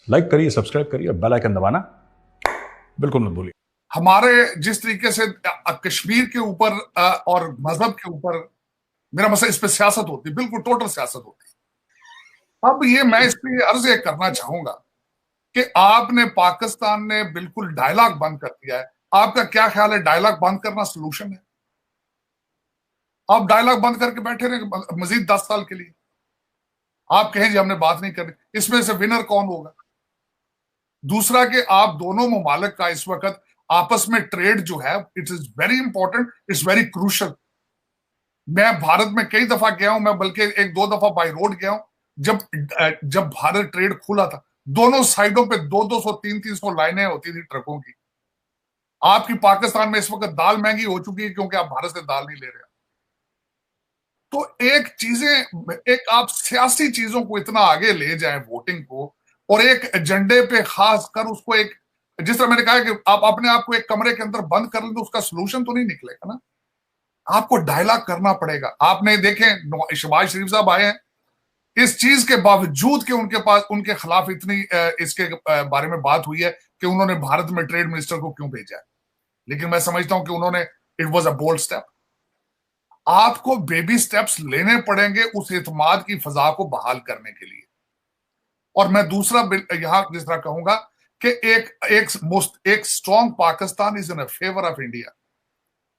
Like करिए, subscribe करिए, bell icon दबाना बिल्कुल मत भूलिए। हमारे जिस तरीके से कश्मीर के ऊपर और मजहब के ऊपर मेरा मसला, इस पर सियासत होती है, बिल्कुल टोटल सियासत होती है। अब ये मैं इस पर अर्ज ये करना चाहूंगा कि आपने, पाकिस्तान ने बिल्कुल डायलॉग बंद कर दिया है। आपका क्या ख्याल है, डायलॉग बंद करना सोल्यूशन है? आप डायलॉग बंद करके बैठे रहे मजीद 10 साल के लिए? आप कहें जी हमने बात नहीं करनी, इसमें से विनर कौन होगा? दूसरा कि आप दोनों ममालिक का इस वक्त आपस में ट्रेड जो है, it is very important, it's very crucial. मैं भारत में कई दफा गया हूं, मैं बल्कि 1-2 दफा बाई रोड गया हूं। जब भारत ट्रेड खुला था, दोनों साइडों पे 200-200, 300-300 लाइनें होती थी ट्रकों की। आपकी पाकिस्तान में इस वक्त दाल महंगी हो चुकी है क्योंकि आप भारत से दाल नहीं ले रहे। तो एक आप सियासी चीजों को इतना आगे ले जाएं, वोटिंग को, और एक एजेंडे पे खास कर उसको एक, जिस तरह मैंने कहा कि आप अपने आप को एक कमरे के अंदर बंद कर लें तो उसका सोल्यूशन तो नहीं निकलेगा ना। आपको डायलॉग करना पड़ेगा। आपने देखें शहबाज शरीफ साहब आए हैं, इस चीज के बावजूद कि उनके पास, उनके खिलाफ इतनी इसके बारे में बात हुई है कि उन्होंने भारत में ट्रेड मिनिस्टर को क्यों भेजा है, लेकिन मैं समझता हूं कि उन्होंने, it was a bold step. आपको बेबी स्टेप्स लेने पड़ेंगे उस एतमाद की फजा को बहाल करने के लिए। और मैं दूसरा यहां जिस तरह कहूंगा कि एक strong Pakistan is in favour of India.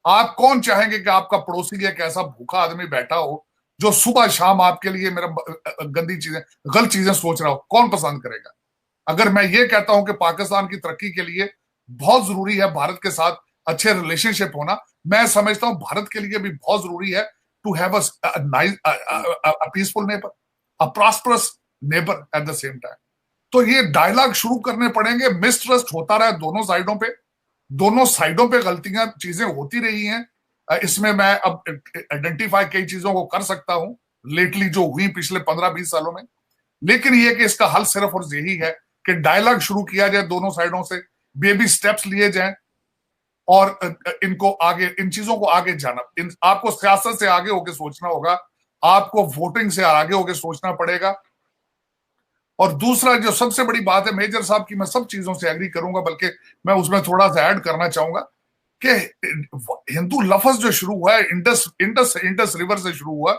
आप कौन चाहेंगे कि आपका पड़ोसी एक ऐसा भूखा आदमी बैठा हो जो सुबह शाम आपके लिए मेरा गलत चीजें सोच रहा हो? कौन पसंद करेगा? अगर मैं ये कहता हूं कि पाकिस्तान की तरक्की के लिए बहुत जरूरी है भारत के साथ अच्छे रिलेशनशिप होना, मैं समझता हूं भारत के लिए भी बहुत जरूरी है to have a peaceful neighbour, a prosperous neighbour at the same time. तो ये डायलॉग शुरू करने पड़ेंगे। मिसट्रस्ट होता रहा दोनों साइडों पे, दोनों साइडों पे गलतियां चीजें होती रही हैं। इसमें मैं अब आइडेंटिफाई कई चीजों को कर सकता हूं लेटली जो हुई पिछले 15-20 सालों में, लेकिन ये कि इसका हल सिर्फ और यही है कि डायलॉग शुरू किया जाए दोनों साइडों से, बेबी स्टेप्स लिए जाएं, और इनको आगे, इन चीजों को आगे जाना, आपको सियासत से आगे होकर सोचना होगा, आपको वोटिंग से आगे होकर सोचना पड़ेगा। और दूसरा जो सबसे बड़ी बात है, मेजर साहब की मैं सब चीजों से एग्री करूंगा, बल्कि मैं उसमें थोड़ा सा ऐड करना चाहूंगा कि हिंदू लफ्ज जो शुरू हुआ है इंडस रिवर से शुरू हुआ,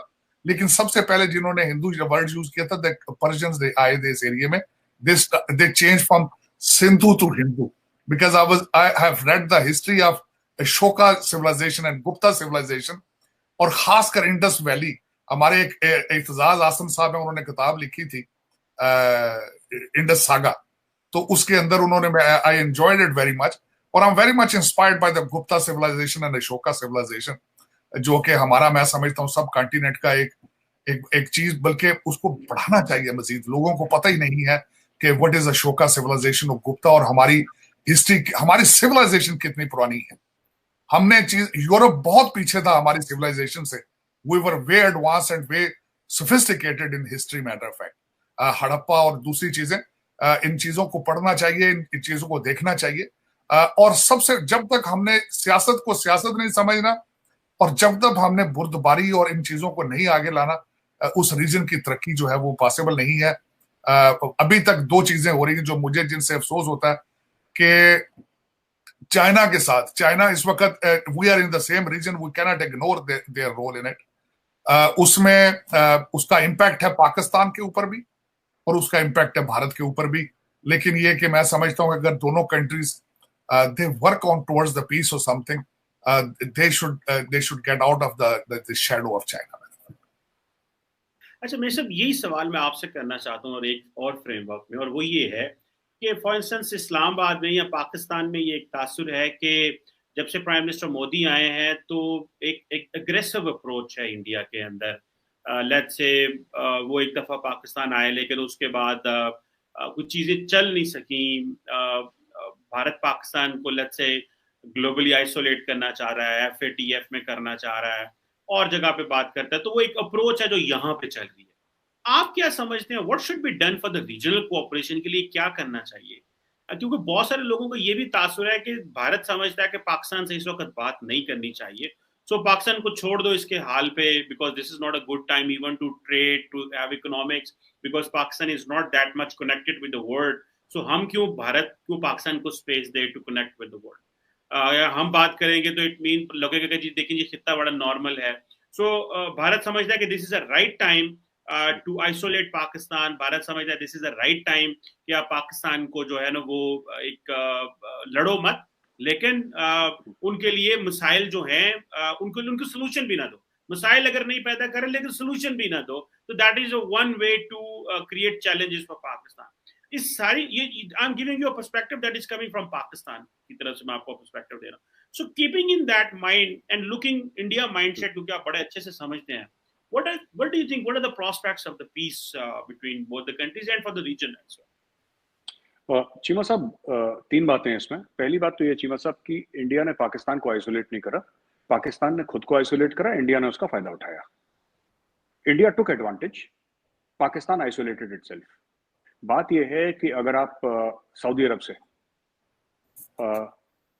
लेकिन सबसे पहले जिन्होंने हिंदू वर्ड यूज किया था, पर्शियंस आए थे इस एरिया में। They change from Sindhu to Hindu, because I have read the history of Ashoka civilisation and Gupta civilisation, और खासकर इंडस वैली। हमारे एक इत्जाज आसम साहब है, उन्होंने किताब लिखी थी इंडस सागा, तो उसके अंदर उन्होंने, I enjoyed it very much, और I am very much inspired by the Gupta civilisation and Ashoka civilisation, जो कि हमारा, मैं समझता हूँ सब कॉन्टिनेंट का एक चीज, बल्कि उसको बढ़ाना चाहिए मजीद। लोगों को पता ही नहीं है कि व्हाट इज अशोका सिविलाइजेशन और गुप्ता, और हमारी हिस्ट्री, हमारी सिविलाइजेशन कितनी पुरानी है। हमने चीज, यूरोप बहुत पीछे था हमारी सिविलाइजेशन से। We were way advanced and way sophisticated in history, matter of fact. Harappa और दूसरी चीजें, इन चीजों को पढ़ना चाहिए, इन चीजों को देखना चाहिए। और सबसे, जब तक हमने सियासत को सियासत नहीं समझना, और जब तक हमने बुर्दबारी और इन चीजों को नहीं आगे लाना, उस रीजन की तरक्की जो है वो पॉसिबल नहीं है। अभी तक 2 चीजें हो रही हैं जो मुझे, जिनसे अफसोस होता है कि चाइना के साथ, चाइना इस वक्त, we are in the same region, we cannot ignore their role in it. उसमें उसका इम्पैक्ट है पाकिस्तान के ऊपर भी, और उसका इम्पैक्ट है भारत के ऊपर भी। लेकिन ये कि मैं समझता हूं कि अगर दोनों countries they work on towards the peace और something, they should get out of the shadow of China. अच्छा, मैं सब यही सवाल मैं आपसे करना चाहता हूँ, और एक और फ्रेमवर्क में, और वो ये है कि फॉर इंस्टेंस इस्लामाबाद में या पाकिस्तान में ये एक तासुर है कि जब से प्राइम मिनिस्टर मोदी आए हैं तो एक एग्रेसिव अप्रोच है इंडिया के अंदर। लेट्स से वो एक दफा पाकिस्तान आए, लेकिन उसके बाद कुछ चीजें चल नहीं सकी। भारत पाकिस्तान को लेट्स से ग्लोबली आइसोलेट करना चाह रहा है, FATF में करना चाह रहा है, और जगह पे बात करता है। तो वो एक अप्रोच है जो यहाँ पे चल रही है। आप क्या समझते हैं, what should be done for the regional cooperation के लिए क्या करना चाहिए? क्योंकि बहुत सारे लोगों को ये भी तासुर है कि भारत समझता है कि पाकिस्तान से इस वक्त बात नहीं करनी चाहिए, सो पाकिस्तान को छोड़ दो इसके हाल पे, because this is not a good time even to trade, to have economics, because Pakistan is not that much connected with the world, so हम क्यों भारत क्यों पाकिस्तान को स्पेस दे to connect with the world. या हम बात करेंगे तो इट मीन लगेगा कि जी देखिए ये कितना बड़ा नॉर्मल है। सो भारत समझता है कि this is a right time to isolate Pakistan. Bharat समझता है this is a right time कि आप पाकिस्तान को जो है ना वो एक लड़ो मत, लेकिन उनके लिए मिसाइल जो हैं उनको सोल्यूशन भी ना दो। मिसाइल अगर नहीं पैदा करें लेकिन सोल्यूशन भी ना दो, तो that is one way to create challenges for Pakistan. इस सारी ये I am giving you a perspective that is coming from Pakistan की तरफ से मैं आपको पर्सपेक्टिव दे रहा हूँ। So keeping in that mind and looking India mindset, क्योंकि आप बड़े अच्छे से समझते हैं, what do you think, what are the prospects of the peace between both the countries and for the region as well? Cheema साहब, तीन बातें हैं इसमें। पहली बात तो ये चीमा साहब कि इंडिया ने पाकिस्तान को आइसोलेट नहीं करा, पाकिस्तान ने खुद को आइसोलेट करा, इंडिया ने उसका फायदा उठाया। इंडिया टुक एडवांटेज, पाकिस्तान आइसोलेटेड इटसेल्फ। बात यह है कि अगर आप सऊदी अरब से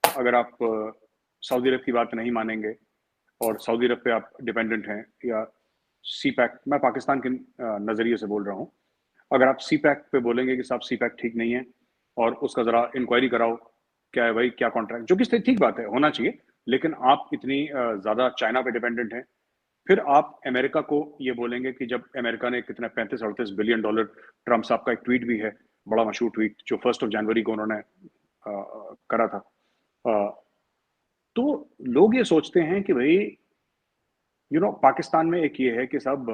अगर आप सऊदी अरब की बात नहीं मानेंगे और सऊदी अरब पे आप डिपेंडेंट हैं, या सी पैक, मैं पाकिस्तान के नज़रिए से बोल रहा हूँ, अगर आप सी पैक पे बोलेंगे कि साहब सी पैक ठीक नहीं है और उसका ज़रा इंक्वायरी कराओ, क्या है भाई, क्या कॉन्ट्रैक्ट, जो कि ठीक बात है, होना चाहिए, लेकिन आप इतनी ज़्यादा चाइना पे डिपेंडेंट हैं। फिर आप अमेरिका को ये बोलेंगे कि जब अमेरिका ने कितना 35-38 बिलियन डॉलर, ट्रम्प साहब का एक ट्वीट भी है, बड़ा मशहूर ट्वीट, जो 1 जनवरी को उन्होंने करा था, तो लोग ये सोचते हैं कि भाई पाकिस्तान में एक ये है कि साहब,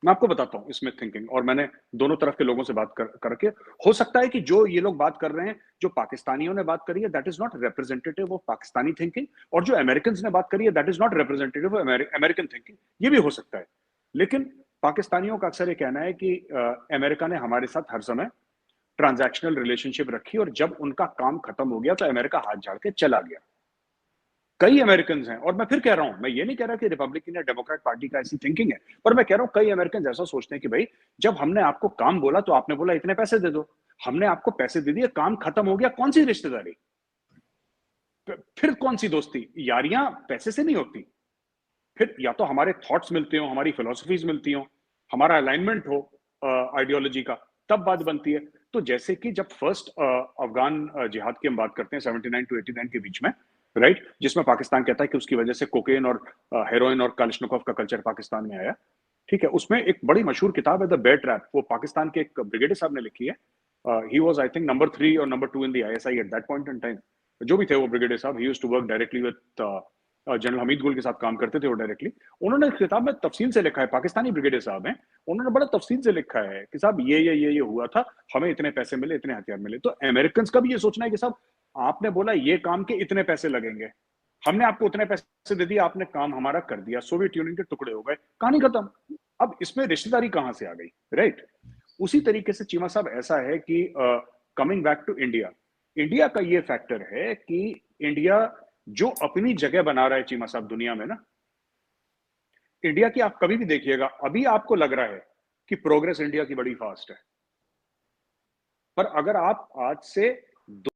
मैं आपको बताता हूँ इसमें थिंकिंग, और मैंने दोनों तरफ के लोगों से बात करके, हो सकता है कि जो ये लोग बात कर रहे हैं, जो पाकिस्तानियों ने बात करी है, that is not representative of Pakistani thinking, और जो अमेरिकन ने बात करी है, that is not representative of American thinking. ये भी हो सकता है, लेकिन पाकिस्तानियों का अक्सर ये कहना है कि अमेरिका ने हमारे साथ हर समय ट्रांजैक्शनल रिलेशनशिप रखी, और जब उनका काम खत्म हो गया तो अमेरिका हाथ झाड़ के चला गया। कई अमेरिकन हैं, और मैं फिर कह रहा हूं, मैं ये नहीं कह रहा कि रिपब्लिकन या डेमोक्रेट पार्टी का ऐसी थिंकिंग है, पर मैं कह रहा हूं कई अमेरिकन ऐसा सोचते हैं कि भाई जब हमने आपको काम बोला तो आपने बोला इतने पैसे दे दो, हमने आपको पैसे दे दिए, काम खत्म हो गया, कौन सी रिश्तेदारी, फिर कौन सी दोस्ती? यारियां पैसे से नहीं होती। फिर या तो हमारे थॉट्स मिलते हो, हमारी फिलोसफीज मिलती हो, हमारा अलाइनमेंट हो आइडियोलॉजी का, तब बात बनती है। तो जैसे कि जब फर्स्ट अफगान जिहाद की हम बात करते हैं 79 to 89 के बीच में, राइट, जिसमें पाकिस्तान कहता है कि उसकी वजह से कोकेन और हेरोइन और कालिशनिकोव का कल्चर पाकिस्तान में आया, ठीक है। उसमें एक बड़ी मशहूर किताब है द बेयर ट्रैप, वो पाकिस्तान के एक ब्रिगेडियर साहब ने लिखी है। He was I think number 3 और number 2 in the ISI at that point in time. जो भी थे वो ब्रिगेडियर साहब, he used to work directly with general Hamid Gul के साथ काम करते थे वो डायरेक्टली। उन्होंने किताब में तफसील से लिखा है, पाकिस्तानी ब्रिगेडियर साहब हैं, उन्होंने बड़ा तफसील से लिखा है कि साहब ये हुआ था, हमें इतने पैसे मिले, इतने हथियार मिले। तो अमेरिकन का भी ये सोचना है कि साहब आपने बोला ये काम के इतने पैसे लगेंगे, हमने आपको उतने पैसे दे दिए, आपने काम हमारा कर दिया, सोवियत यूनियन के टुकड़े हो गए, कहानी खत्म। अब इसमें रिश्तेदारी कहां से आ गई, राइट? उसी तरीके से चीमा साहब ऐसा है कि coming back to India, India का ये फैक्टर है कि इंडिया जो अपनी जगह बना रहा है चीमा साहब दुनिया में ना, इंडिया की आप कभी भी देखिएगा, अभी आपको लग रहा है कि प्रोग्रेस इंडिया की बड़ी फास्ट है, पर अगर आप आज से